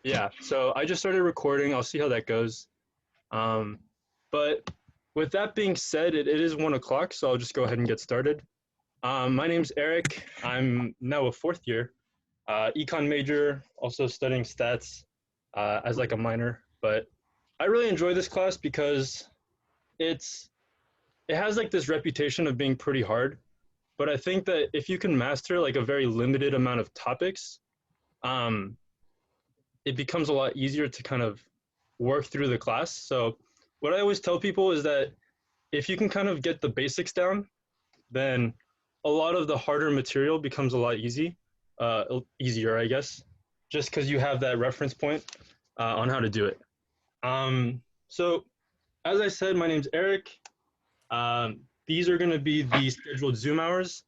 Yeah, so I just started recording. I'll see how that goes. Um, but with that being said, it is 1 o'clock, so I'll just go ahead and get started. My name's Eric. I'm now a fourth year, econ major, also studying stats as like a minor. But I really enjoy this class because it's it has like this reputation of being pretty hard. But I think that if you can master like a very limited amount of topics, um, it becomes a lot easier to kind of work through the class. So what I always tell people is that if you can kind of get the basics down, then a lot of the harder material becomes a lot easier, I guess, just because you have that reference point on how to do it. So as I said, my name's Eric. These are going to be the scheduled Zoom hours.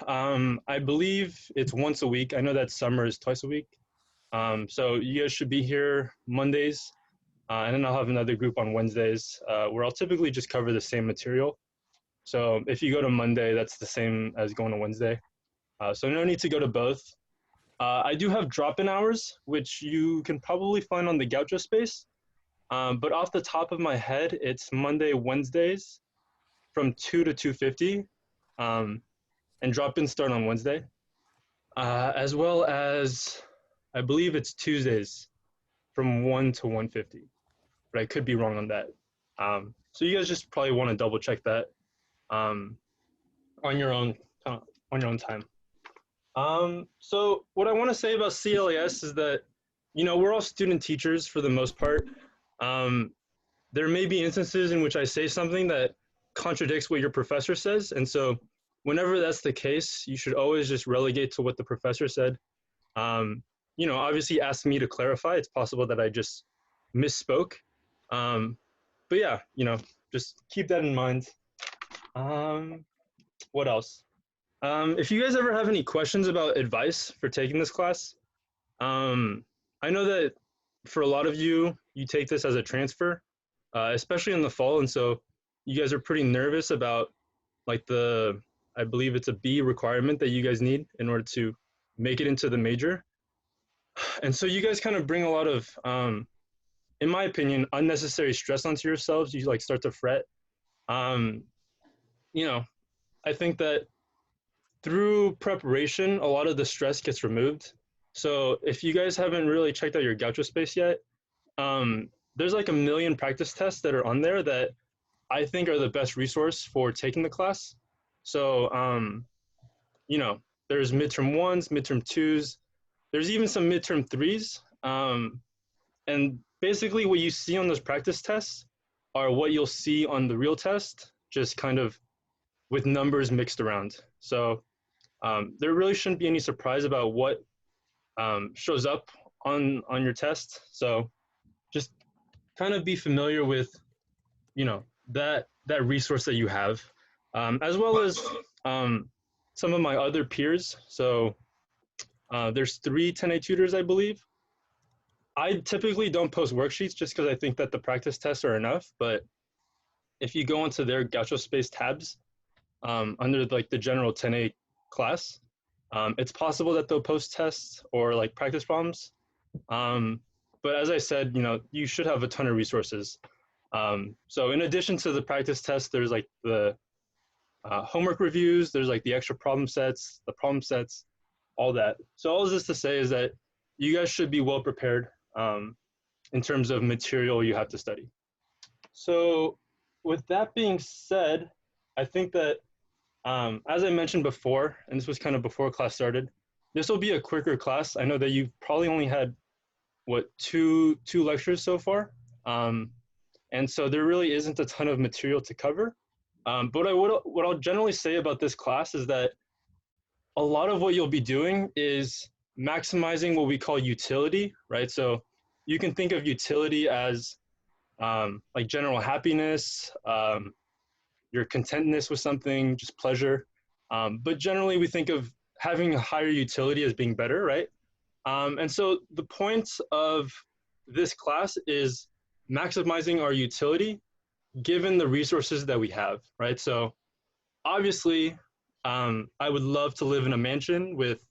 I believe it's once a week. I know that summer is twice a week. So you guys should be here Mondays, and then I'll have another group on Wednesdays where I'll typically just cover the same material. So if you go to Monday, that's the same as going to Wednesday. So no need to go to both. I do have drop-in hours, which you can probably find on the Gaucho space. But off the top of my head, it's Monday, Wednesdays from 2 to 2:50, um, and drop-ins start on Wednesday, as well as I believe it's Tuesdays from 1 to 1:50. But I could be wrong on that. So you guys just probably want to double check that um, on your own on your own time. So what I want to say about CLAS is that we're all student teachers for the most part. Um, there may be instances in which I say something that contradicts what your professor says, and so whenever that's the case, you should always just relegate to what the professor said. Um, obviously ask me to clarify. It's possible that I just misspoke. Um, but yeah, just keep that in mind. Um, what else? If you guys ever have any questions about advice for taking this class, um, I know that for a lot of you, you take this as a transfer, especially in the fall, and so you guys are pretty nervous about like I believe it's a B requirement that you guys need in order to make it into the major, and so you guys kind of bring a lot of, in my opinion, unnecessary stress onto yourselves. You like start to fret. Um, you know, I think that through preparation, a lot of the stress gets removed. So if you guys haven't really checked out your Gaucho space yet, there's like a million practice tests that are on there that I think are the best resource for taking the class. So, you know, there's midterm ones, midterm twos, there's even some midterm threes. And basically, what you see on those practice tests are what you'll see on the real test, just kind of with numbers mixed around. So, there really shouldn't be any surprise about what shows up on your test. So just kind of be familiar with that resource that you have, as well as um, some of my other peers. So there's three 10A tutors, I believe. I typically don't post worksheets just because I think that the practice tests are enough. But if you go into their Gaucho Space tabs under like the general 10A class, it's possible that they'll post tests or like practice problems. Um, but as I said, you should have a ton of resources. So in addition to the practice tests, there's like the homework reviews, there's like the extra problem sets, the problem sets, all that. So all of this to say is that you guys should be well prepared in terms of material you have to study. So with that being said, I think that as I mentioned before, and this was kind of before class started, this will be a quicker class. I know that you've probably only had two lectures so far, and so there really isn't a ton of material to cover. But what I'll generally say about this class is that a lot of what you'll be doing is maximizing what we call utility, right? So you can think of utility as like general happiness, your contentness with something, just pleasure. But generally, we think of having a higher utility as being better, right? And so the point of this class is maximizing our utility given the resources that we have, right? So obviously, I would love to live in a mansion with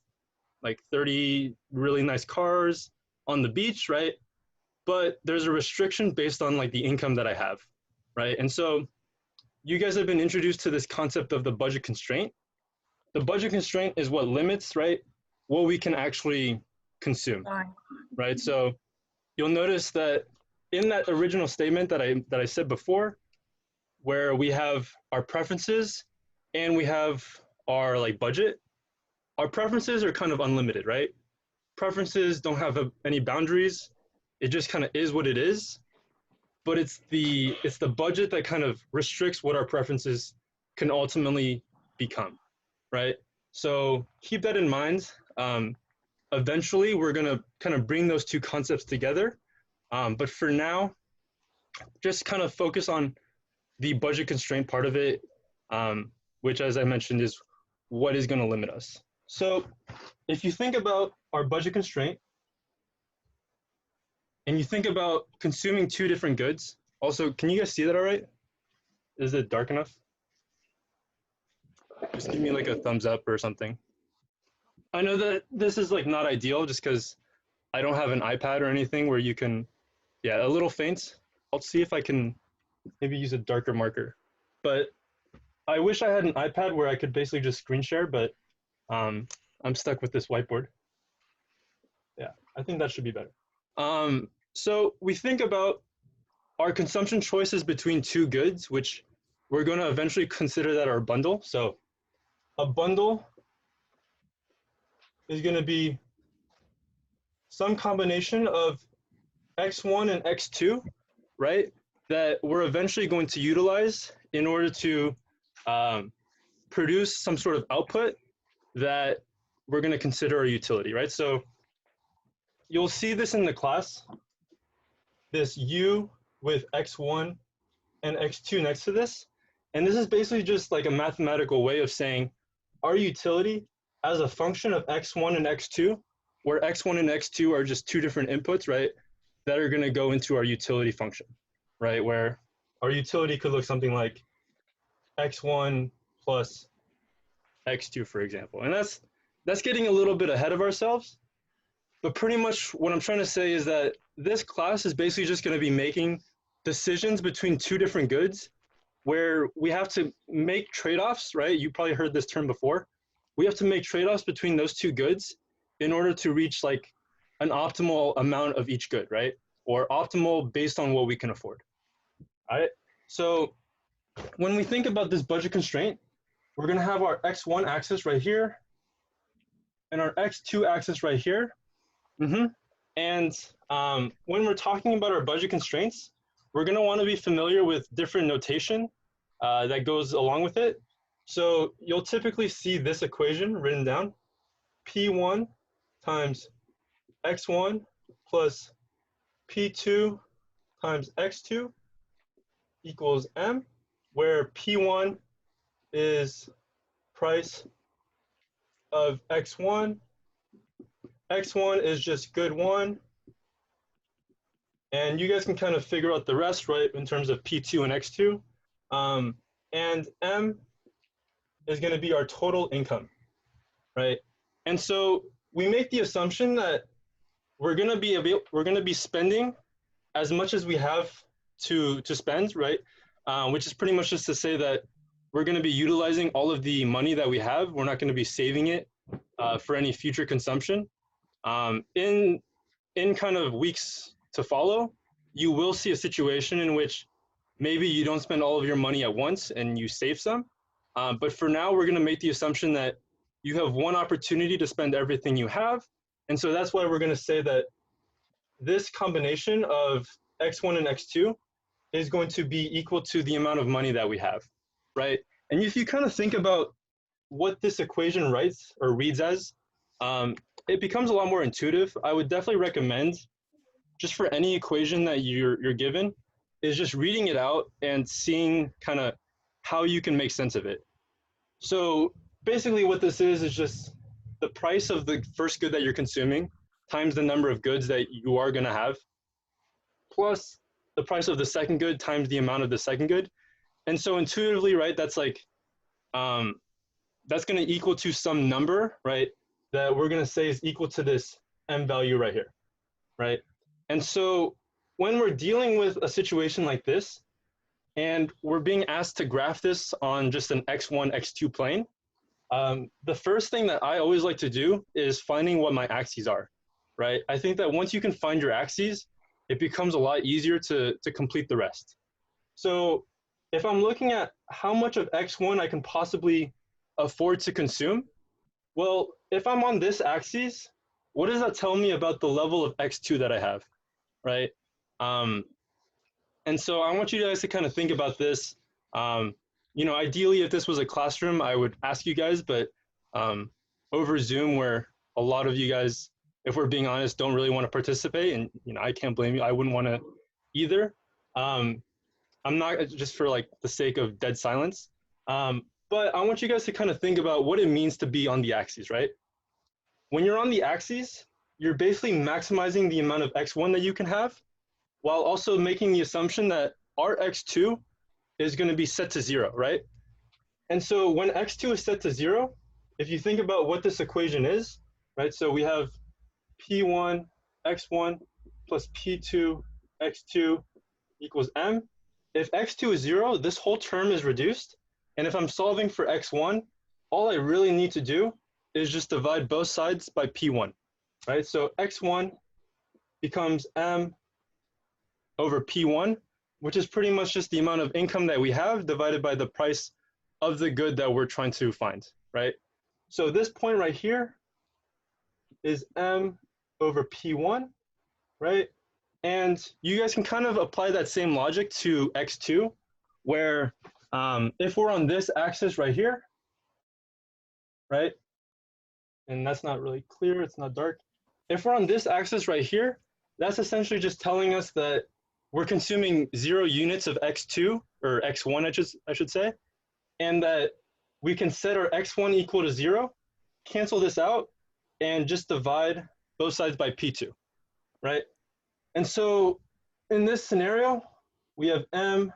like 30 really nice cars on the beach, right? But there's a restriction based on like the income that I have, right? And so you guys have been introduced to this concept of the budget constraint. The budget constraint is what limits, right, what we can actually consume, right? So you'll notice that in that original statement that I said before, where we have our preferences and we have our like budget, our preferences are kind of unlimited, right? Preferences don't have any boundaries. It just kind of is what it is. But it's the budget that kind of restricts what our preferences can ultimately become, right? So keep that in mind. Eventually, we're gonna kind of bring those two concepts together. But for now, just kind of focus on the budget constraint part of it, which, as I mentioned, is what is going to limit us. So if you think about our budget constraint and you think about consuming two different goods, also, can you guys see that all right? Is it dark enough? Just give me like a thumbs up or something. I know that this is like not ideal just because I don't have an iPad or anything where you can, yeah, a little faint. I'll see if I can maybe use a darker marker. But I wish I had an iPad where I could basically just screen share, but I'm stuck with this whiteboard. Yeah, I think that should be better. So we think about our consumption choices between two goods, which we're going to eventually consider that our bundle. So a bundle is going to be some combination of X1 and X2, right? That we're eventually going to utilize in order to produce some sort of output that we're going to consider a utility, right? So you'll see this in the class, this U with X1 and X2 next to this. And this is basically just like a mathematical way of saying our utility as a function of X1 and X2, where X1 and X2 are just two different inputs, right, that are going to go into our utility function, right, where our utility could look something like X1 plus X2, for example. And that's getting a little bit ahead of ourselves. But pretty much what I'm trying to say is that this class is basically just going to be making decisions between two different goods where we have to make trade-offs, right? You probably heard this term before. We have to make trade-offs between those two goods in order to reach like an optimal amount of each good, right? Or optimal based on what we can afford. All right. So when we think about this budget constraint, we're going to have our X1 axis right here and our X2 axis right here. And when we're talking about our budget constraints, we're going to want to be familiar with different notation that goes along with it. So you'll typically see this equation written down, P1 times X1 plus P2 times X2 equals M, where P1 is price of X1, X1 is just good one, and you guys can kind of figure out the rest, right, in terms of P2 and X2. And M is going to be our total income, right? And so we make the assumption that we're going to be spending as much as we have to spend, right? Which is pretty much just to say that we're going to be utilizing all of the money that we have. We're not going to be saving it for any future consumption. In kind of weeks to follow, you will see a situation in which maybe you don't spend all of your money at once and you save some. But for now, we're going to make the assumption that you have one opportunity to spend everything you have. And so that's why we're going to say that this combination of X1 and X2 is going to be equal to the amount of money that we have, right? And if you kind of think about what this equation writes or reads as, it becomes a lot more intuitive. I would definitely recommend, just for any equation that you're given, is just reading it out and seeing kind of how you can make sense of it. So basically what this is just the price of the first good that you're consuming times the number of goods that you are going to have, plus the price of the second good times the amount of the second good. And so intuitively, right, that's like, that's going to equal to some number, right, that we're going to say is equal to this M value right here, right? And so when we're dealing with a situation like this, and we're being asked to graph this on just an x1, x2 plane, the first thing that I always like to do is finding what my axes are, right? I think that once you can find your axes, it becomes a lot easier to complete the rest. So if I'm looking at how much of x1 I can possibly afford to consume, well, if I'm on this axis, what does that tell me about the level of x2 that I have, right? Um, and so I want you guys to kind of think about this. Um, ideally, if this was a classroom, I would ask you guys, but um, over Zoom, where a lot of you guys, if we're being honest, don't really want to participate, and I can't blame you. I wouldn't want to either. Um, I'm not just for like the sake of dead silence, but I want you guys to kind of think about what it means to be on the axis, right? When you're on the axis, you're basically maximizing the amount of x1 that you can have, while also making the assumption that our x2 is going to be set to 0, right? And so when x2 is set to 0, if you think about what this equation is, right? So we have p1 x1 plus p2 x2 equals m. If x2 is 0, this whole term is reduced. And if I'm solving for x1, all I really need to do is just divide both sides by p1, right? So x1 becomes m over p1, which is pretty much just the amount of income that we have divided by the price of the good that we're trying to find, right? So this point right here is m over p1, right? And you guys can kind of apply that same logic to x2, where if we're on this axis right here, right? And that's not really clear, it's not dark. If we're on this axis right here, that's essentially just telling us that we're consuming 0 units of x2, or x1 I should say, and that we can set our x1 equal to 0, cancel this out, and just divide both sides by p2, right? And so in this scenario, we have m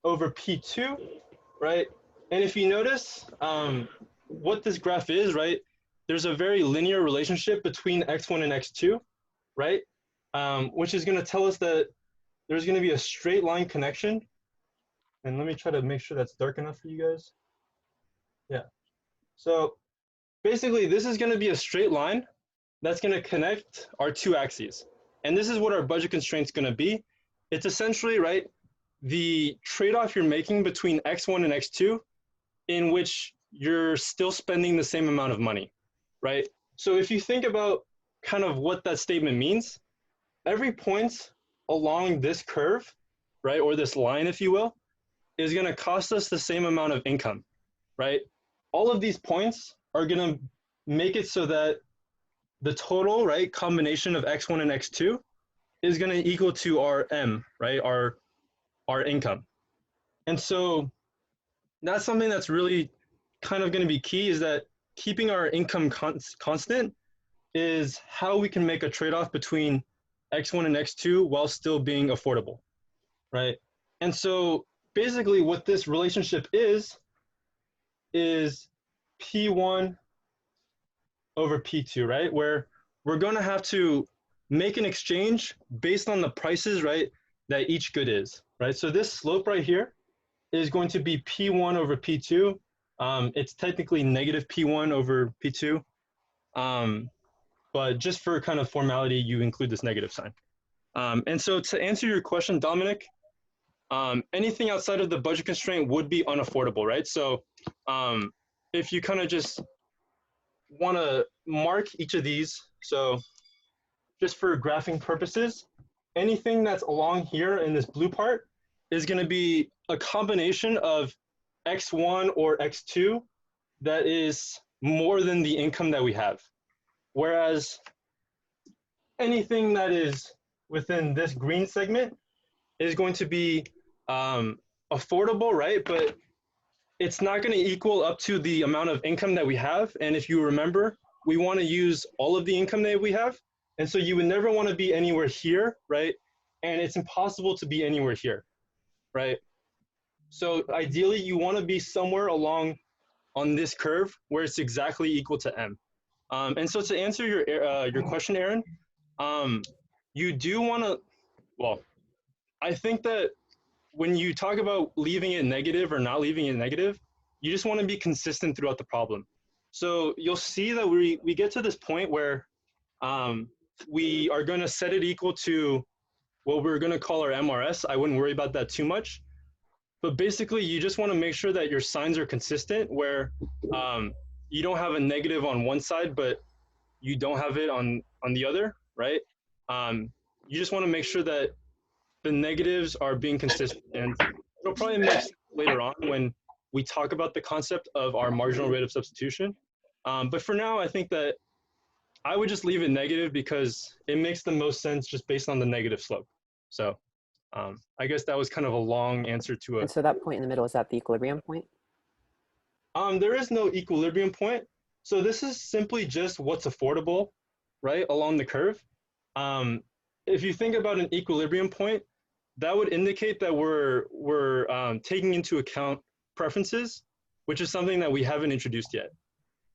over p2, right? And if you notice what this graph is, right, there's a very linear relationship between x1 and x2, right? Which is going to tell us that there's going to be a straight line connection. And let me try to make sure that's dark enough for you guys. Yeah. So basically, this is going to be a straight line that's going to connect our two axes. And this is what our budget constraint is going to be. It's essentially, right, the trade-off you're making between x1 and x2 in which you're still spending the same amount of money, right? So if you think about kind of what that statement means, every point along this curve, right, or this line, if you will, is going to cost us the same amount of income, right? All of these points are going to make it so that the total, right, combination of x1 and x2 is going to equal to our m, right, our income. And so that's something that's really kind of going to be key, is that keeping our income constant is how we can make a trade-off between x1 and x2 while still being affordable, right? And so basically what this relationship is P1 over P2, right? Where we're going to have to make an exchange based on the prices, right, that each good is, right? So this slope right here is going to be P1 over P2. It's technically negative P1 over P2. But just for kind of formality, you include this negative sign. And so to answer your question, Dominic, anything outside of the budget constraint would be unaffordable, right? So if you kind of just want to mark each of these, so just for graphing purposes, anything that's along here in this blue part is going to be a combination of x1 or x2 that is more than the income that we have. Whereas anything that is within this green segment is going to be affordable, right? But it's not going to equal up to the amount of income that we have. And if you remember, we want to use all of the income that we have. And so you would never want to be anywhere here, right? And it's impossible to be anywhere here, right? So ideally, you want to be somewhere along on this curve where it's exactly equal to m. And so to answer your question, Aaron, You do want to, well, I think that when you talk about leaving it negative or not leaving it negative, you just want to be consistent throughout the problem. So you'll see that we get to this point where um, we are going to set it equal to what we're going to call our MRS. I wouldn't worry about that too much. But basically, you just want to make sure that your signs are consistent where um, you don't have a negative on one side, but you don't have it on the other, right? You just want to make sure that the negatives are being consistent. And it'll probably make sense later on when we talk about the concept of our marginal rate of substitution. But for now, I think that I would just leave it negative because it makes the most sense just based on the negative slope. So I guess that was kind of a long answer to And so that point in the middle, is that the equilibrium point? there is no equilibrium point. So this is simply just what's affordable, right, along the curve. If you think about an equilibrium point, that would indicate that we're taking into account preferences, which is something that we haven't introduced yet.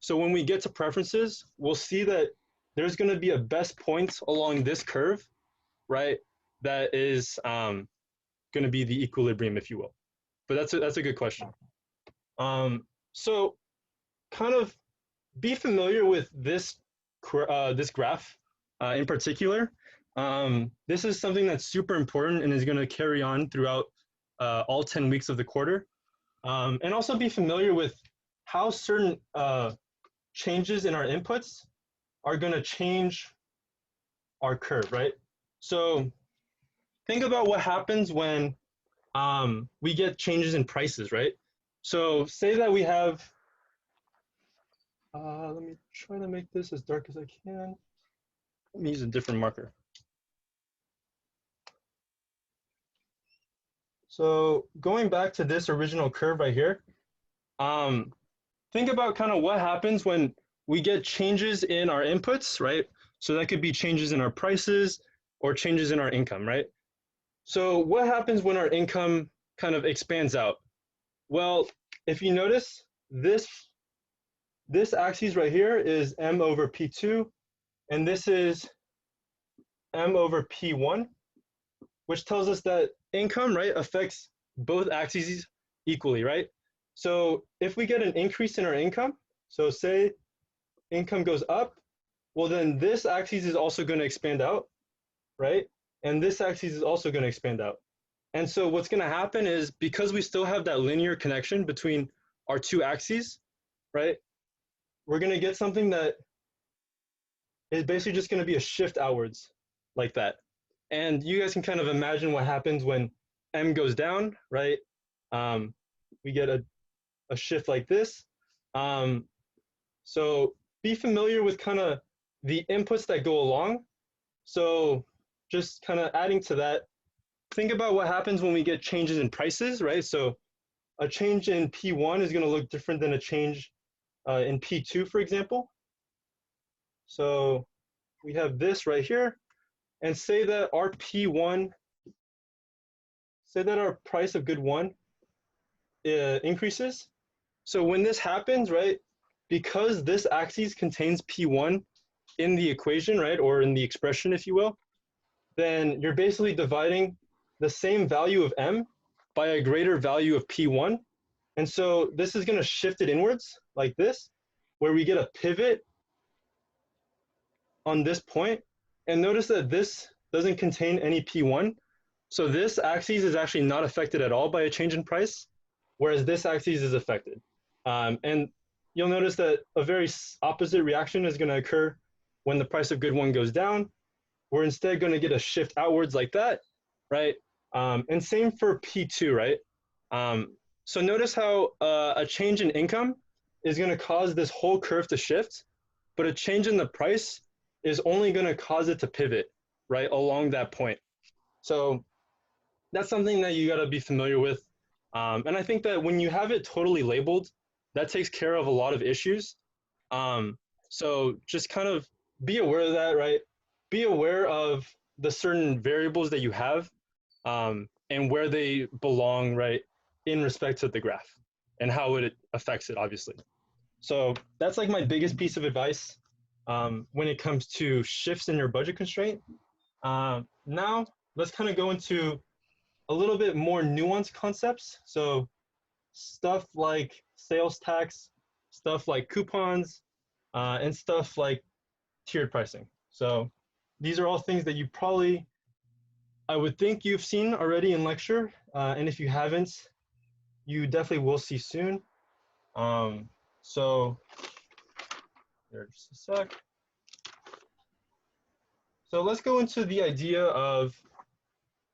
So when we get to preferences, we'll see that there's going to be a best point along this curve, right? That is going to be the equilibrium, if you will. But that's a good question. So kind of be familiar with this this graph in particular. This is something that's super important and is going to carry on throughout all 10 weeks of the quarter. And also be familiar with how certain changes in our inputs are going to change our curve, right? So think about what happens when we get changes in prices, right? So say that we have, let me try to make this as dark as I can. Let me use a different marker. So going back to this original curve right here, think about kind of what happens when we get changes in our inputs, right? So that could be changes in our prices or changes in our income, right? So what happens when our income kind of expands out? Well, if you notice, this axis right here is m over p2, and this is m over p1, which tells us that income, right, affects both axes equally, right? So if we get an increase in our income, so say income goes up, well then this axis is also going to expand out, right? And this axis is also going to expand out. And so what's going to happen is because we still have that linear connection between our two axes, right? We're going to get something that is basically just going to be a shift outwards like that. And you guys can kind of imagine what happens when m goes down, right? We get a shift like this. So be familiar with kind of the inputs that go along. So just kind of adding to that, think about what happens when we get changes in prices, right? So a change in P1 is going to look different than a change in P2, for example. So we have this right here, and say that our P1, say that our price of good one increases. So when this happens, right, because this axis contains P1 in the equation, right, or in the expression, if you will, then you're basically dividing the same value of m by a greater value of P1. And so this is going to shift it inwards like this, where we get a pivot on this point. And notice that this doesn't contain any P1. So this axis is actually not affected at all by a change in price, whereas this axis is affected. And you'll notice that a very opposite reaction is going to occur when the price of good one goes down. We're instead going to get a shift outwards like that, right? And same for P2, right? So notice how a change in income is going to cause this whole curve to shift, but a change in the price is only going to cause it to pivot, right, along that point. So that's something that you got to be familiar with. And I think that when you have it totally labeled, that takes care of a lot of issues. So just kind of be aware of that, right? Be aware of the certain variables that you have and where they belong, right, in respect to the graph and how it affects it, obviously. So that's like my biggest piece of advice. when it comes to shifts in your budget constraint. Now, let's kind of go into a little bit more nuanced concepts. So stuff like sales tax, stuff like coupons, and stuff like tiered pricing. So these are all things that you probably, I would think you've seen already in lecture. And if you haven't, you definitely will see soon. So here, just a sec. So let's go into the idea of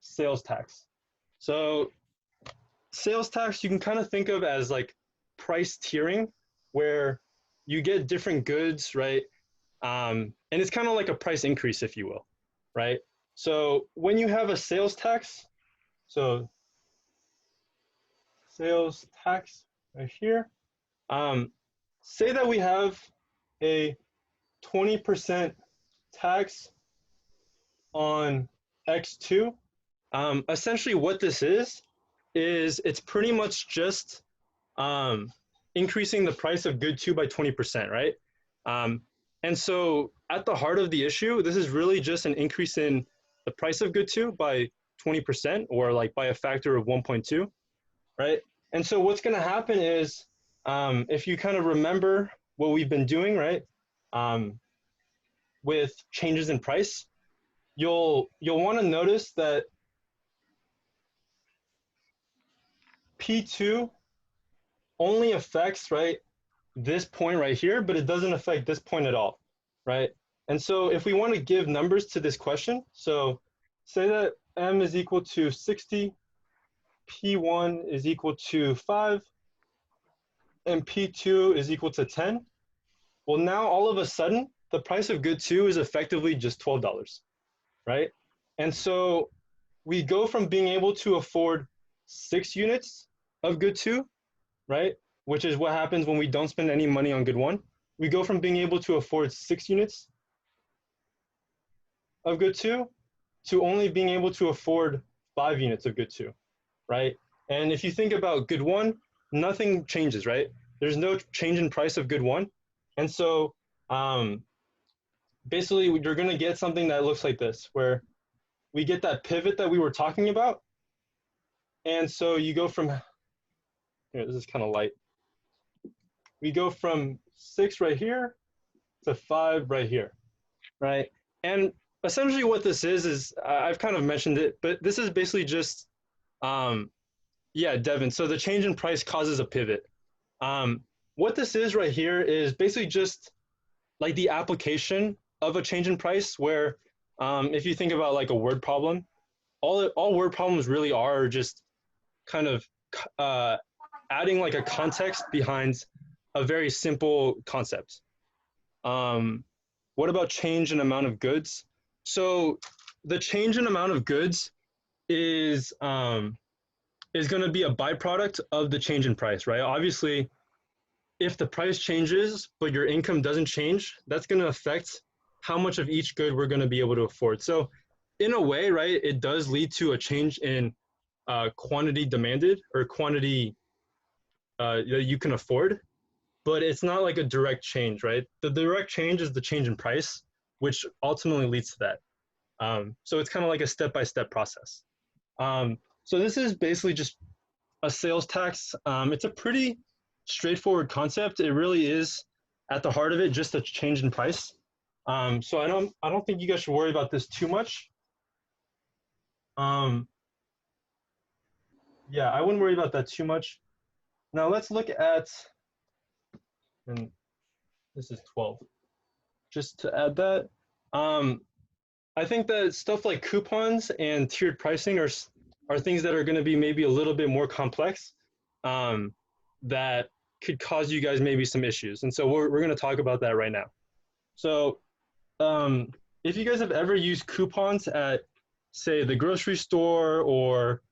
sales tax. So sales tax you can kind of think of as like price tiering, where you get different goods, right? And it's kind of like a price increase, if you will, right? So when you have a sales tax, so sales tax right here, say that we have a 20% tax on X2. Essentially what this is it's pretty much just increasing the price of good 2 by 20%, right? And so at the heart of the issue, this is really just an increase in the price of good 2 by 20%, or like by a factor of 1.2, right? And so what's going to happen is, if you kind of remember what we've been doing, right, with changes in price, you'll want to notice that P2 only affects, right, this point right here, but it doesn't affect this point at all, right? And so if we want to give numbers to this question, so say that M is equal to 60, P1 is equal to 5, and P2 is equal to 10. Well, now all of a sudden, the price of good 2 is effectively just $12, right? And so we go from being able to afford 6 units of good 2, right? Which is what happens when we don't spend any money on good 1. We go from being able to afford 6 units of good 2 to only being able to afford 5 units of good 2, right? And if you think about good 1, nothing changes, right? There's no change in price of good 1. And so basically you're going to get something that looks like this, where we get that pivot that we were talking about. And so you go from, here, this is kind of light. We go from 6 right here to 5 right here, right? And essentially what this is I've kind of mentioned it, but this is basically just, yeah, Devin. So the change in price causes a pivot. What this is right here is basically just like the application of a change in price, where if you think about like a word problem, all word problems really are just kind of adding like a context behind a very simple concept. What about change in amount of goods? So the change in amount of goods is going to be a byproduct of the change in price, right? Obviously, if the price changes but your income doesn't change, that's going to affect how much of each good we're going to be able to afford. So in a way, right, it does lead to a change in quantity demanded, or quantity that you can afford, but it's not like a direct change, right? The direct change is the change in price, which ultimately leads to that. So it's kind of like a step-by-step process. So this is basically just a sales tax. It's a pretty straightforward concept. It really is, at the heart of it, just a change in price. So I don't think you guys should worry about this too much. Yeah, I wouldn't worry about that too much. Now let's look at, and this is 12. Just to add that, I think that stuff like coupons and tiered pricing are things that are going to be maybe a little bit more complex, that could cause you guys maybe some issues. And so we're going to talk about that right now. So if you guys have ever used coupons at, say, the grocery store, or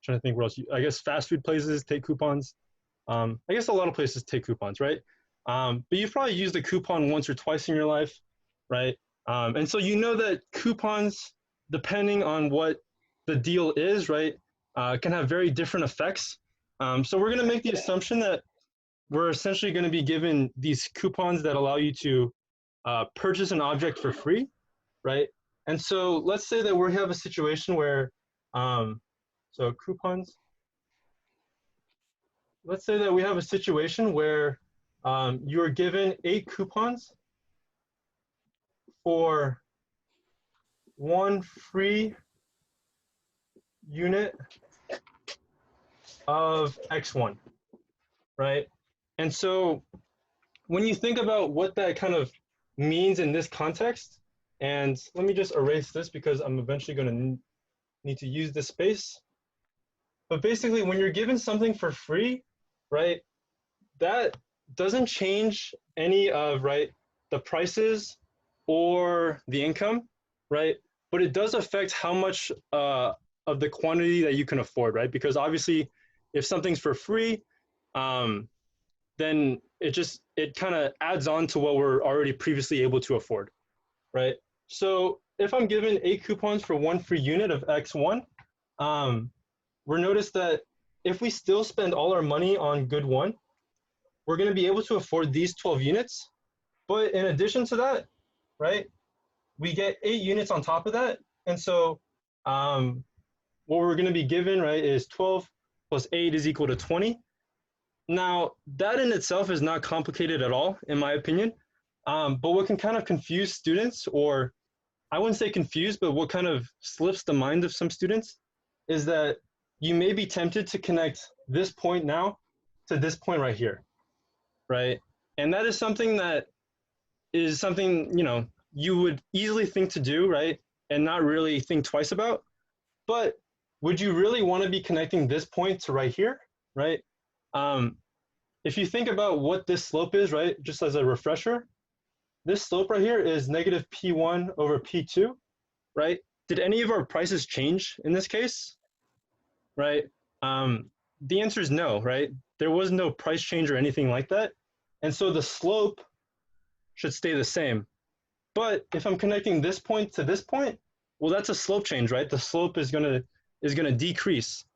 trying to think what else, I guess fast food places take coupons. I guess a lot of places take coupons, right? But you've probably used a coupon once or twice in your life, right? And so you know that coupons, depending on what the deal is, right, can have very different effects. So we're going to make the assumption that we're essentially going to be given these coupons that allow you to purchase an object for free, right? And so let's say that we have a situation where, so coupons, let's say that we have a situation where you are given 8 coupons for 1 free unit of X1, right? And so when you think about what that kind of means in this context, and let me just erase this because I'm eventually going to need to use this space. But basically, when you're given something for free, right, that doesn't change any of, right, the prices or the income, right? But it does affect how much of the quantity that you can afford, right? Because obviously, if something's for free, then it kind of adds on to what we're already previously able to afford, right? So if I'm given 8 coupons for 1 free unit of X1, we're noticed that if we still spend all our money on good 1, we're going to be able to afford these 12 units. But in addition to that, right, we get 8 units on top of that. And so what we're going to be given, right, is 12 plus 8 is equal to 20. Now, that in itself is not complicated at all, in my opinion. But what can kind of confuse students, or I wouldn't say confuse, but what kind of slips the mind of some students is that you may be tempted to connect this point now to this point right here, right? And that is something you know, you would easily think to do, right? And not really think twice about. But would you really want to be connecting this point to right here, right? If you think about what this slope is, right, just as a refresher, this slope right here is negative P1 over P2, right? Did any of our prices change in this case, right? The answer is no, right? There was no price change or anything like that. And so the slope should stay the same. But if I'm connecting this point to this point, well, that's a slope change, right? The slope is gonna decrease.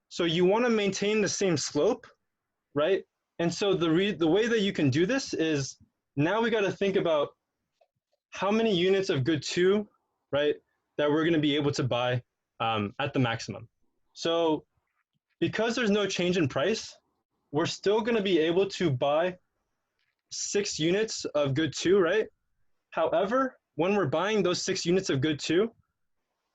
So you want to maintain the same slope, right? And so the way that you can do this is now we got to think about how many units of good 2, right, that we're going to be able to buy at the maximum. So because there's no change in price, we're still going to be able to buy 6 units of good 2, right? However, when we're buying those 6 units of good 2,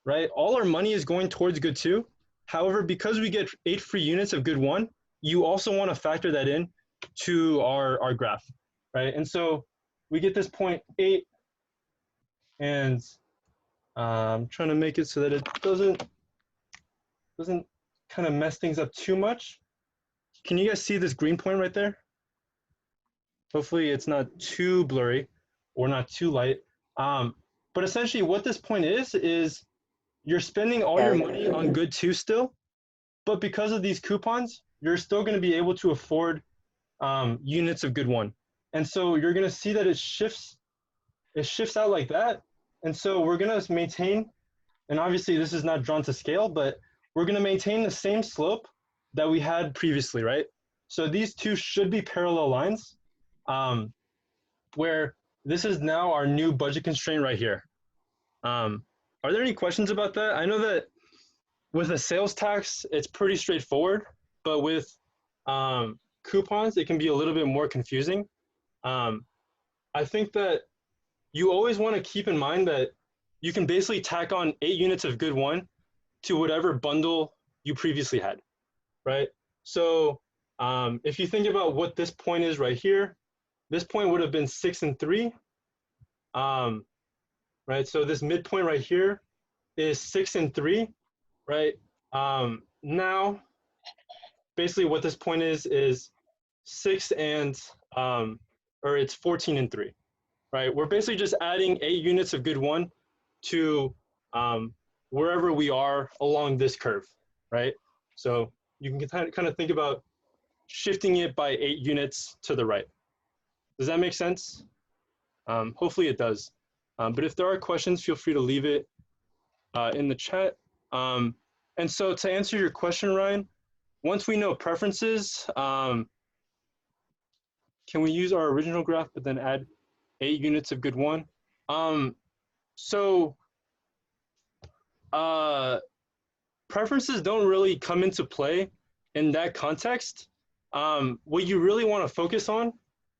right, all our money is going towards good 2. However, because we get 8 free units of good 1, you also want to factor that in to our graph, right? And so we get this point 8, and I'm trying to make it so that it doesn't kind of mess things up too much. Can you guys see this green point right there? Hopefully it's not too blurry or not too light. But essentially what this point is you're spending all your money on good 2 still, but because of these coupons, you're still going to be able to afford units of good 1. And so you're going to see that it shifts out like that. And so we're going to maintain, and obviously this is not drawn to scale, but we're going to maintain the same slope that we had previously, right? So these two should be parallel lines, where this is now our new budget constraint right here. Are there any questions about that? I know that with a sales tax, it's pretty straightforward, but with coupons, it can be a little bit more confusing. I think that you always want to keep in mind that you can basically tack on 8 units of good 1 to whatever bundle you previously had, right? So if you think about what this point is right here, this point would have been 6 and 3, right? So this midpoint right here is 6 and 3, right? Now, basically what this point is 6 and, or it's 14 and 3, right? We're basically just adding 8 units of good 1 to wherever we are along this curve, right? So you can kind of think about shifting it by 8 units to the right. Does that make sense? Hopefully it does. But if there are questions, feel free to leave it in the chat. And so to answer your question, Ryan, once we know preferences, can we use our original graph, but then add 8 units of good one? So preferences don't really come into play in that context. What you really want to focus on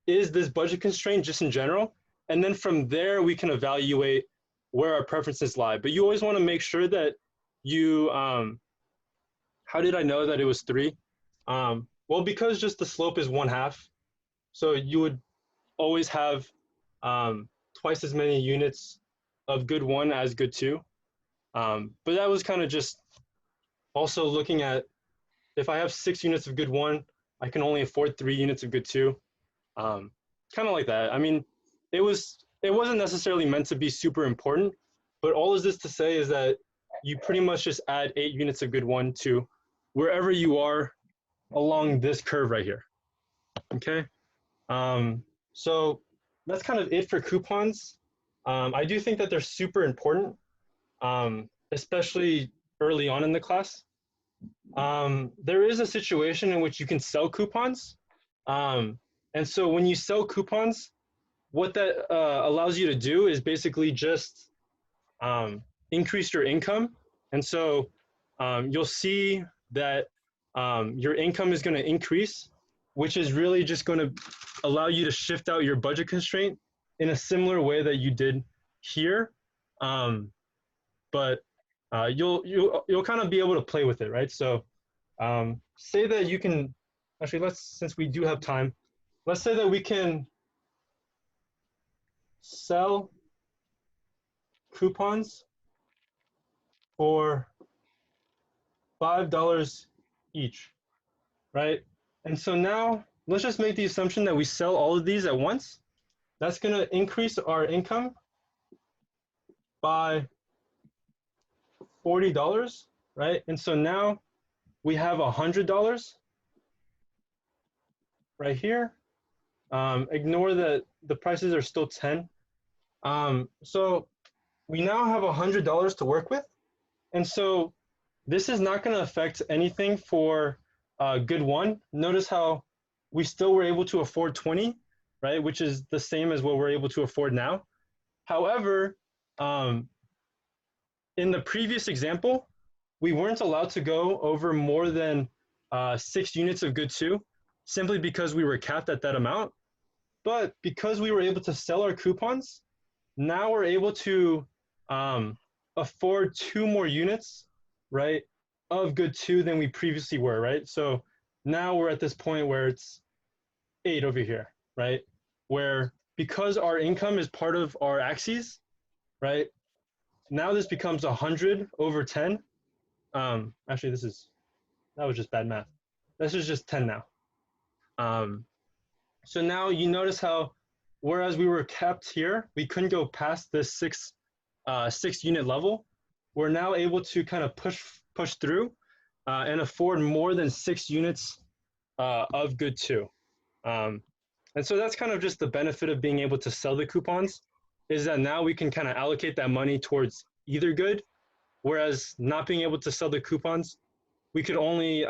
is this budget constraint just in general. And then from there, we can evaluate where our preferences lie. But you always want to make sure that you, how did I know that it was 3? Well, because just the slope is 1/2. So you would always have twice as many units of good 1 as good 2. But that was kind of just also looking at, if I have 6 units of good 1, I can only afford 3 units of good 2. Kind of like that. I mean, it wasn't necessarily meant to be super important, but all is this to say is that you pretty much just add 8 units of good 1 to wherever you are along this curve right here. Okay. So that's kind of it for coupons. I do think that they're super important, especially early on in the class. There is a situation in which you can sell coupons. And so when you sell coupons, what that allows you to do is basically just increase your income. And so you'll see that your income is going to increase, which is really just going to allow you to shift out your budget constraint in a similar way that you did here. But you'll kind of be able to play with it, right? So say that you can, actually, since we do have time, let's say that we can sell coupons for $5 each, right? And so now let's just make the assumption that we sell all of these at once. That's going to increase our income by $40, right? And so now we have $100 right here. Ignore that the prices are still 10. So we now have $100 to work with. And so this is not going to affect anything for good 1. Notice how we still were able to afford 20, right? Which is the same as what we're able to afford now. However, in the previous example, we weren't allowed to go over more than 6 units of good 2, simply because we were capped at that amount. But because we were able to sell our coupons, now we're able to afford 2 more units, right, of good 2 than we previously were, right? So now we're at this point where it's 8 over here, right? Where because our income is part of our axes, right? Now this becomes 100 over 10. Actually, that was just bad math. This is just 10 now. So now you notice how, whereas we were kept here, we couldn't go past this 6 unit level. We're now able to kind of push through and afford more than 6 units of good 2. And so that's kind of just the benefit of being able to sell the coupons, is that now we can kind of allocate that money towards either good, whereas not being able to sell the coupons, we could only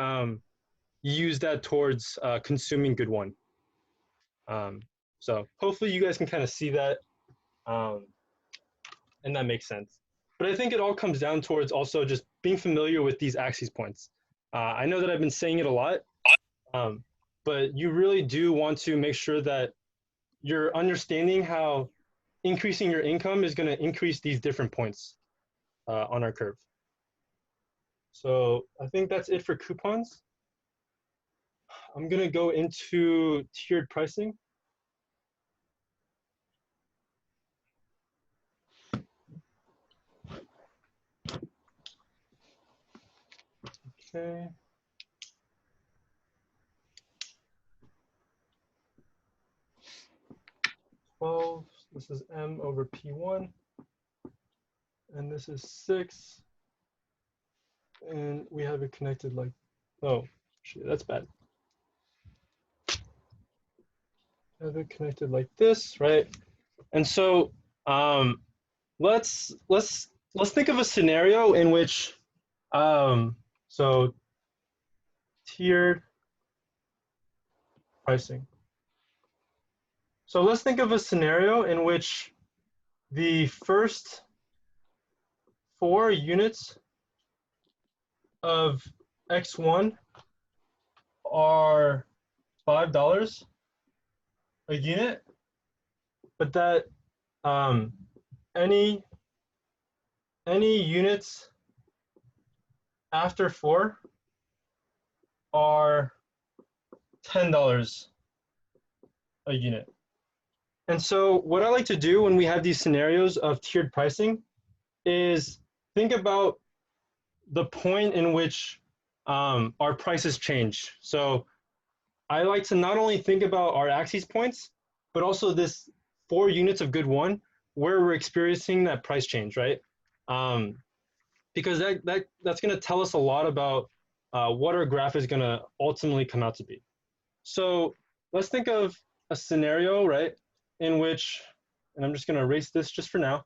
use that towards consuming good 1. So hopefully you guys can kind of see that, and that makes sense. But I think it all comes down towards also just being familiar with these axis points. I know that I've been saying it a lot, but you really do want to make sure that you're understanding how increasing your income is going to increase these different points on our curve. So I think that's it for coupons. I'm going to go into tiered pricing. Okay. This is M over P1, and this is 6, and we have it connected like, oh, shit, that's bad. Have it connected like this, right? And so let's think of a scenario in which so tiered pricing. So let's think of a scenario in which the first 4 units of X1 are $5 a unit, but that any units after 4 are $10 a unit. And so what I like to do when we have these scenarios of tiered pricing is think about the point in which our prices change. So I like to not only think about our axis points, but also this 4 units of good 1 where we're experiencing that price change, right? Because that's going to tell us a lot about what our graph is going to ultimately come out to be. So let's think of a scenario, right, in which, and I'm just going to erase this just for now.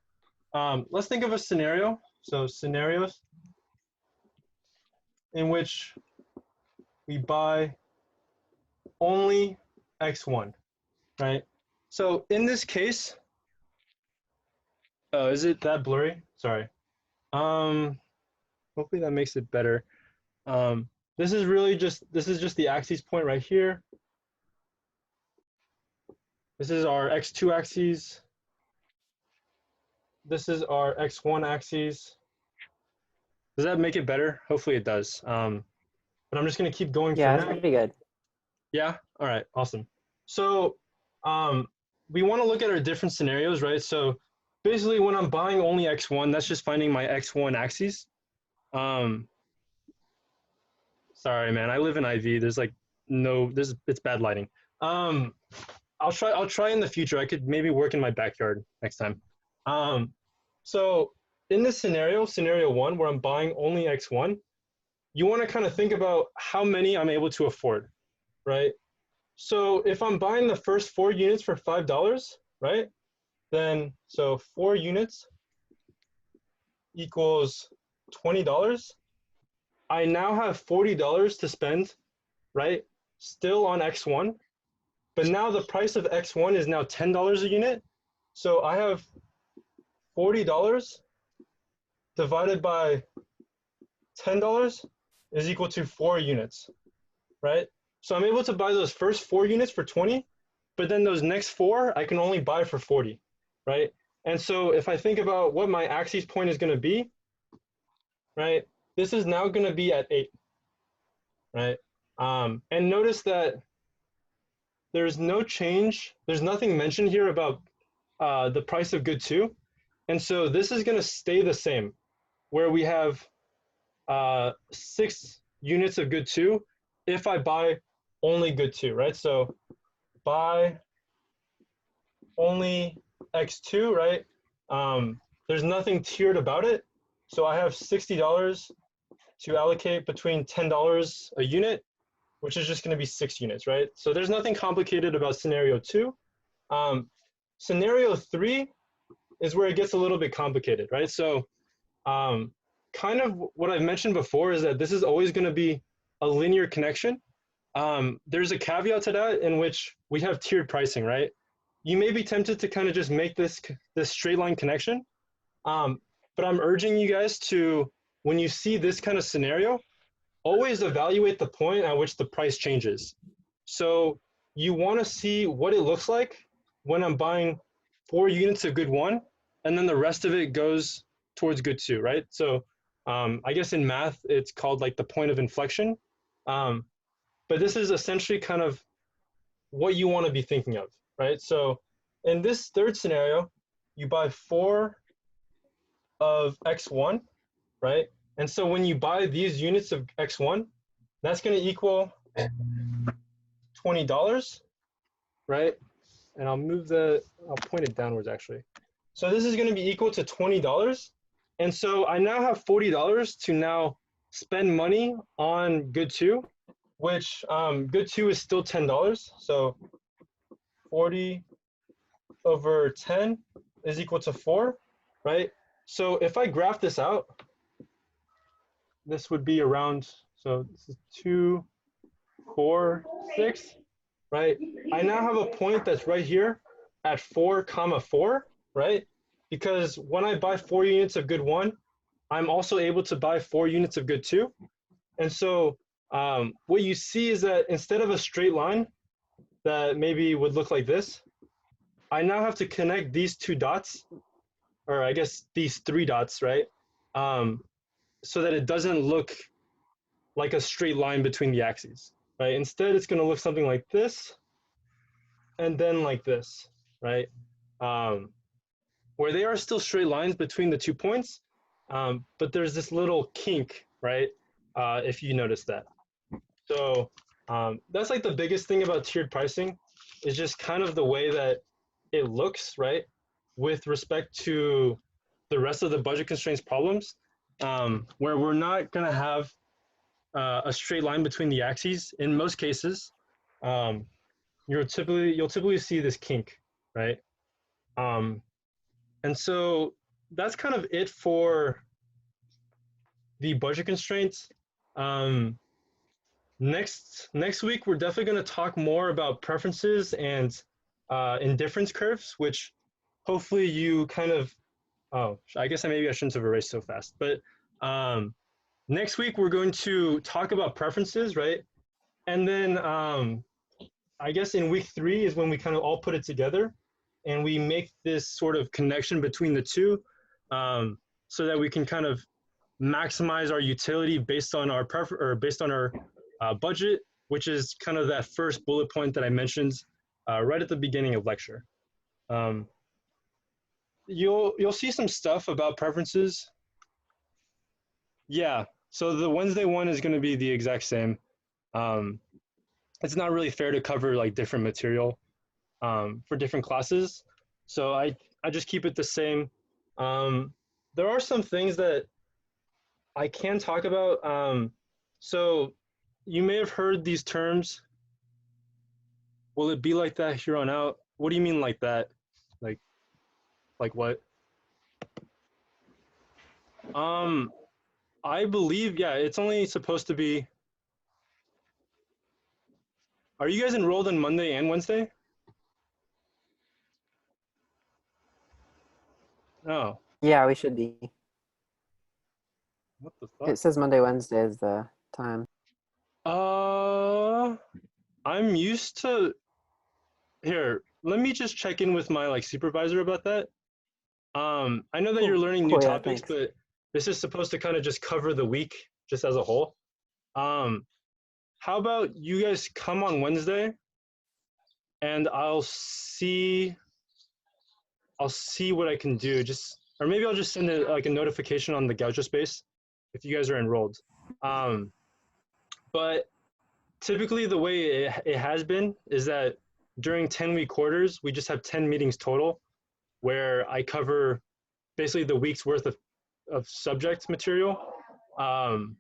Let's think of a scenario, so scenarios in which we buy only X1, right? So in this case, is it that blurry? Sorry. Hopefully that makes it better. This is just the axis point right here. This is our X2 axis. This is our X1 axis. Does that make it better? Hopefully it does. But I'm just gonna keep going Yeah, for it's now. pretty good. Yeah, all right, awesome. So we wanna look at our different scenarios, right? So basically when I'm buying only X1, that's just finding my X1 axis. Sorry, man, I live in IV. There's like it's bad lighting. I'll try in the future. I could maybe work in my backyard next time. So in this scenario 1, where I'm buying only X1, you want to kind of think about how many I'm able to afford, right? So if I'm buying the first 4 units for $5, right? Then so 4 units equals $20. I now have $40 to spend, right? Still on X1, but now the price of X1 is now $10 a unit. So I have $40 divided by $10 is equal to 4 units, right? So I'm able to buy those first 4 units for 20, but then those next 4 I can only buy for 40, right? And so if I think about what my axis point is going to be, right, this is now going to be at 8, right? And notice that there's no change. There's nothing mentioned here about the price of good 2. And so this is going to stay the same, where we have 6 units of good 2 if I buy only good 2, right? So buy only X2, right? There's nothing tiered about it. So I have $60 to allocate between $10 a unit, which is just going to be 6 units, right? So there's nothing complicated about scenario 2. Scenario 3 is where it gets a little bit complicated, right? So kind of what I've mentioned before is that this is always going to be a linear connection. There's a caveat to that in which we have tiered pricing, right? You may be tempted to kind of just make this straight line connection, but I'm urging you guys to, when you see this kind of scenario, always evaluate the point at which the price changes. So you want to see what it looks like when I'm buying 4 units of good 1, and then the rest of it goes towards good 2, right? So I guess in math, it's called like the point of inflection. But this is essentially kind of what you want to be thinking of, right? So in this third scenario, you buy 4 of X1, right? And so when you buy these units of X1, that's going to equal $20, right? And I'll point it downwards actually. So this is going to be equal to $20. And so I now have $40 to now spend money on good 2, which good 2 is still $10. So 40 over 10 is equal to 4, right? So if I graph this out, this would be around, so this is 2, 4, 6, right? I now have a point that's right here at 4 comma 4, right? Because when I buy 4 units of good 1, I'm also able to buy 4 units of good 2. And so what you see is that instead of a straight line that maybe would look like this, I now have to connect these 2 dots, or I guess these 3 dots, right? Um, so that it doesn't look like a straight line between the axes, right? Instead, it's going to look something like this, and then like this, right? Um, where they are still straight lines between the 2 points, but there's this little kink, right? If you notice that. So that's like the biggest thing about tiered pricing is just kind of the way that it looks, right? With respect to the rest of the budget constraints problems, where we're not going to have a straight line between the axes. In most cases, um, you'll typically see this kink, right? Um, and so that's kind of it for the budget constraints. Um, next week, we're definitely going to talk more about preferences and indifference curves, which hopefully you kind of. Oh, I guess maybe I shouldn't have erased so fast. But next week we're going to talk about preferences, right? And then I guess in week 3 is when we kind of all put it together, and we make this sort of connection between the two, so that we can kind of maximize our utility based on our based on our budget, which is kind of that first bullet point that I mentioned right at the beginning of lecture. Um, you'll see some stuff about preferences. Yeah, so the Wednesday one is going to be the exact same. Um, it's not really fair to cover like different material for different classes, so I just keep it the same. Um, there are some things that I can talk about. So you may have heard these terms. Will it be like that here on out? What do you mean like that? Like like what? Um, I believe yeah. It's only supposed to be. Are you guys enrolled on Monday and Wednesday? Oh, Yeah, we should be. what the It fuck? says Monday, Wednesday is the time. Uh, I'm used to here. Let me just check in with my like supervisor about that. I know that you're learning new Cool, yeah, topics, thanks. but this is supposed to kind of just cover the week just as a whole. Um, how about you guys come on Wednesday and I'll see what I can do. Just or maybe I'll just send like a notification on the Gaucho space if you guys are enrolled. Um, but typically the way it has been is that during 10-week quarters, we just have 10 meetings total where I cover basically the week's worth of subject material um,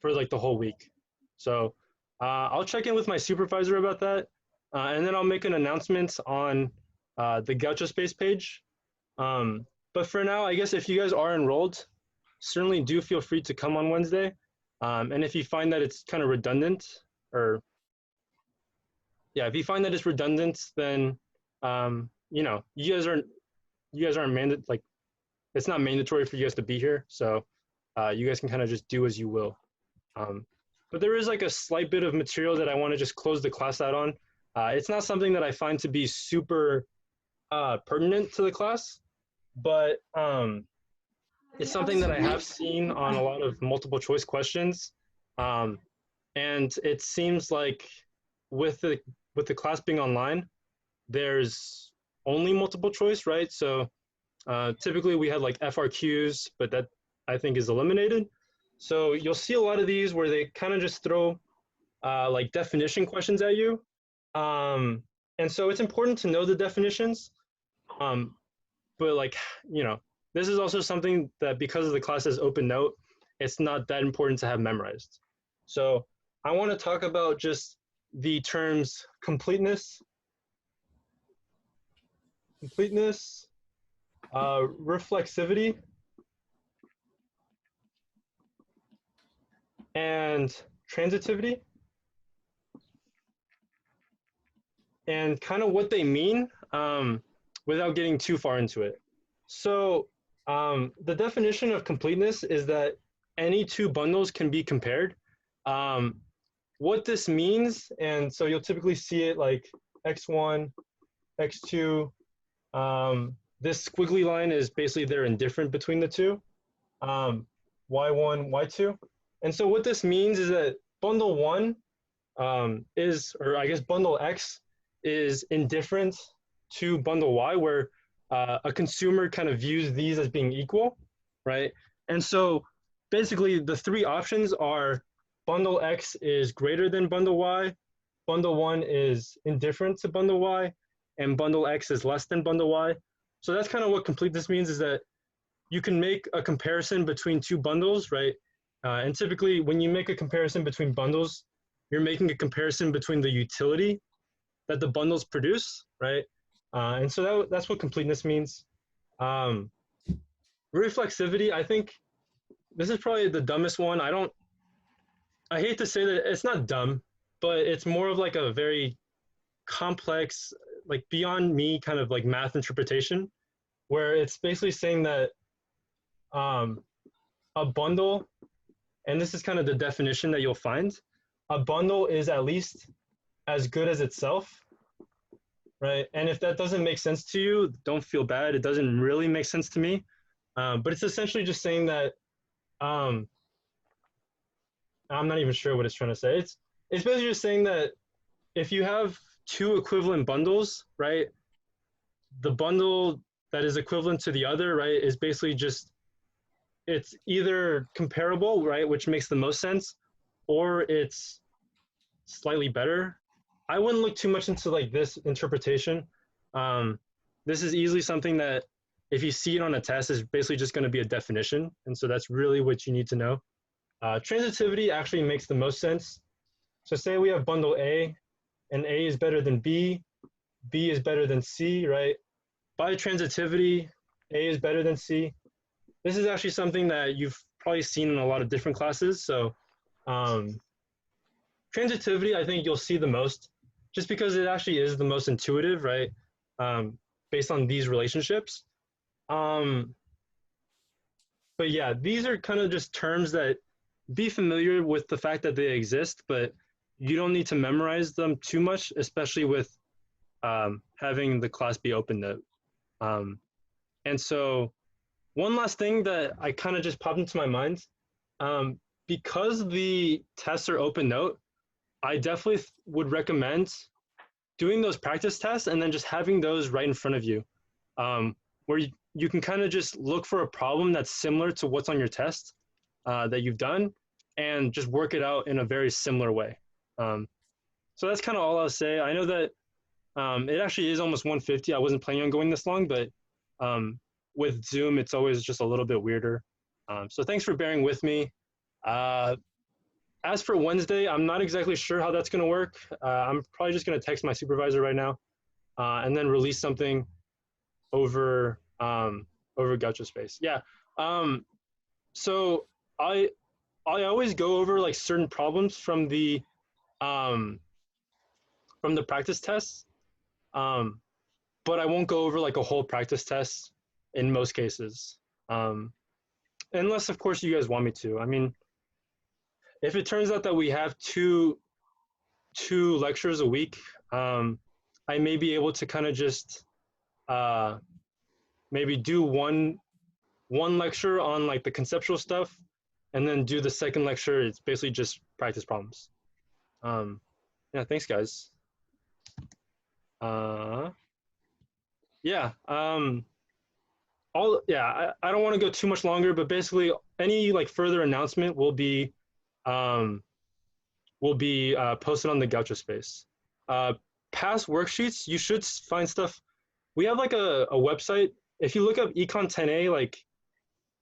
for like the whole week. So I'll check in with my supervisor about that, and then I'll make an announcement on the Gaucho Space page. But for now, I guess if you guys are enrolled, certainly do feel free to come on Wednesday. And if you find that it's kind of redundant, or yeah, if you find that it's redundant, then you know you guys aren't mandated like it's not mandatory for you guys to be here. So you guys can kind of just do as you will. Um, but there is like a slight bit of material that I want to just close the class out on. It's not something that I find to be super pertinent to the class, but it's something that I have seen on a lot of multiple choice questions. Um, and it seems like with the with the class being online, there's only multiple choice, right? So typically we had like FRQs, but that I think is eliminated. So you'll see a lot of these where they kind of just throw like definition questions at you. Um, and so it's important to know the definitions. Um, but like, you know, this is also something that because of the class is open note, it's not that important to have memorized. So I want to talk about just the terms completeness, reflexivity, and transitivity. and kind of what they mean without getting too far into it. So the definition of completeness is that any two bundles can be compared. Um, what this means, and so you'll typically see it like x1, x2. This squiggly line is basically they're indifferent between the two, y1, y2. And so what this means is that bundle one is, or I guess bundle X is indifferent to bundle Y, where a consumer kind of views these as being equal, right? And so basically the three options are bundle X is greater than bundle Y, bundle one is indifferent to bundle Y, and bundle X is less than bundle Y. So that's kind of what completeness means, is that you can make a comparison between two bundles, right? And typically when you make a comparison between bundles, you're making a comparison between the utility that the bundles produce, right? And so that's what completeness means. Reflexivity, I think this is probably the dumbest one. I hate to say that it's not dumb, but it's more of like a very complex, like beyond me kind of like math interpretation, where it's basically saying that a bundle, and this is kind of the definition that you'll find, a bundle is at least as good as itself, right? And if that doesn't make sense to you, don't feel bad. It doesn't really make sense to me. But it's essentially just saying that I'm not even sure what it's trying to say. It's basically just saying that if you have two equivalent bundles, right, the bundle that is equivalent to the other, right, is basically just, it's either comparable, right, which makes the most sense, or it's slightly better. I wouldn't look too much into like this interpretation. This is easily something that if you see it on a test is basically just going to be a definition. And so that's really what you need to know. Transitivity actually makes the most sense. So say we have bundle A and A is better than B is better than C, right? By transitivity, A is better than C. This is actually something that you've probably seen in a lot of different classes. So transitivity, I think you'll see the most, just because it actually is the most intuitive, right? Based on these relationships. But yeah, these are kind of just terms that be familiar with the fact that they exist, but you don't need to memorize them too much, especially with having the class be open note. And so one last thing that I kind of just popped into my mind, because the tests are open note, I definitely would recommend doing those practice tests and then just having those right in front of you, where you can kind of just look for a problem that's similar to what's on your test that you've done and just work it out in a very similar way. So that's kind of all I'll say. I know that it actually is almost 150. I wasn't planning on going this long, but with Zoom, it's always just a little bit weirder. So thanks for bearing with me. As for Wednesday, I'm not exactly sure how that's going to work. I'm probably just going to text my supervisor right now and then release something over Gaucho Space. Yeah. So I always go over like certain problems from the practice tests, but I won't go over like a whole practice test in most cases, unless of course you guys want me to. I mean, if it turns out that we have two lectures a week, I may be able to kind of just maybe do one lecture on like the conceptual stuff, and then do the second lecture. It's basically just practice problems. Yeah, thanks guys. Yeah. I don't want to go too much longer, but basically any like further announcement will be posted on the Gaucho Space. Past worksheets, you should find stuff. We have like a website. If you look up Econ 10A like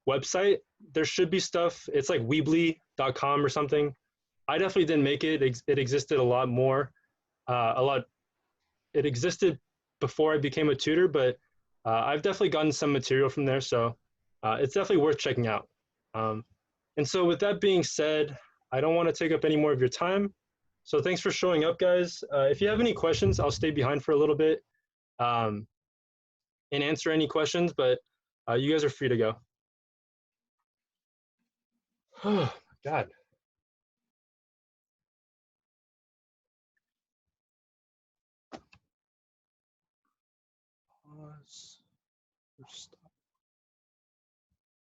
website, there should be stuff. It's like weebly.com or something. I definitely didn't make it. It existed a lot more. It existed before I became a tutor, but I've definitely gotten some material from there. So it's definitely worth checking out. And so with that being said, I don't want to take up any more of your time. So thanks for showing up, guys. If you have any questions, I'll stay behind for a little bit and answer any questions, but you guys are free to go. Oh my God. Pause. Stop.